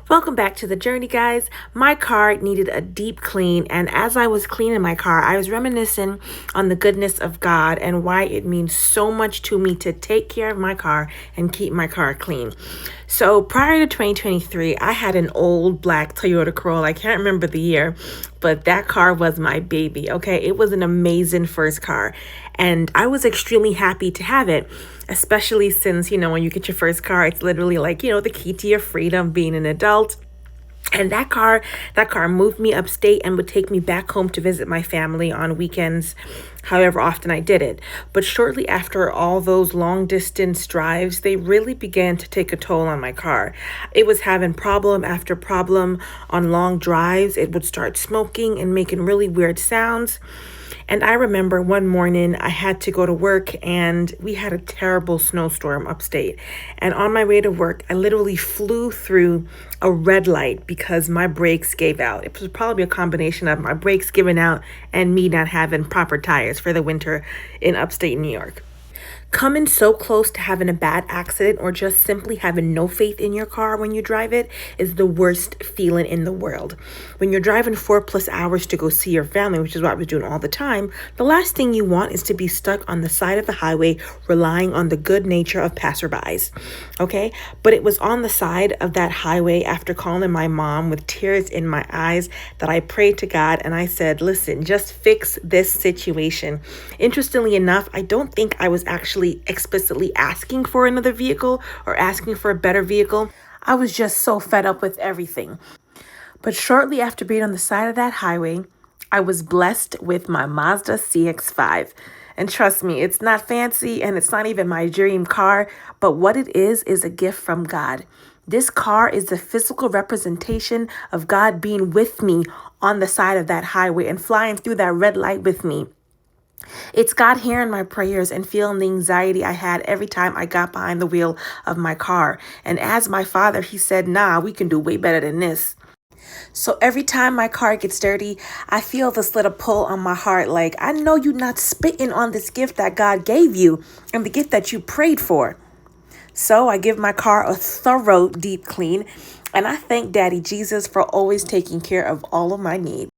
Welcome back to the journey, guys. My car needed a deep clean, and as I was cleaning my car, I was reminiscing on the goodness of God and why it means so much to me to take care of my car and keep my car clean. So prior to 2023, I had an old black Toyota Corolla. I can't remember the year, but that car was my baby, okay? It was an amazing first car, and I was extremely happy to have it, especially since, when you get your first car, it's literally like, the key to your freedom being an adult. And that car moved me upstate and would take me back home to visit my family on weekends, however often I did it. But shortly after all those long distance drives, they really began to take a toll on my car. It was having problem after problem on long drives. It would start smoking and making really weird sounds. And I remember one morning I had to go to work and we had a terrible snowstorm upstate. And on my way to work, I literally flew through a red light because my brakes gave out. It was probably a combination of my brakes giving out and me not having proper tires for the winter in upstate New York. Coming so close to having a bad accident or just simply having no faith in your car when you drive it is the worst feeling in the world. When you're driving 4+ hours to go see your family, which is what I was doing all the time, the last thing you want is to be stuck on the side of the highway relying on the good nature of passerbys. Okay? But it was on the side of that highway after calling my mom with tears in my eyes that I prayed to God and I said, listen, just fix this situation. Interestingly enough, I don't think I was actually explicitly asking for another vehicle or asking for a better vehicle. I was just so fed up with everything. But shortly after being on the side of that highway, I was blessed with my Mazda CX-5. And trust me, it's not fancy and it's not even my dream car, but what it is a gift from God. This car is the physical representation of God being with me on the side of that highway and flying through that red light with me. It's God hearing my prayers and feeling the anxiety I had every time I got behind the wheel of my car. And as my father, he said, nah, we can do way better than this. So every time my car gets dirty, I feel this little pull on my heart like, I know you're not spitting on this gift that God gave you and the gift that you prayed for. So I give my car a thorough deep clean, and I thank Daddy Jesus for always taking care of all of my needs.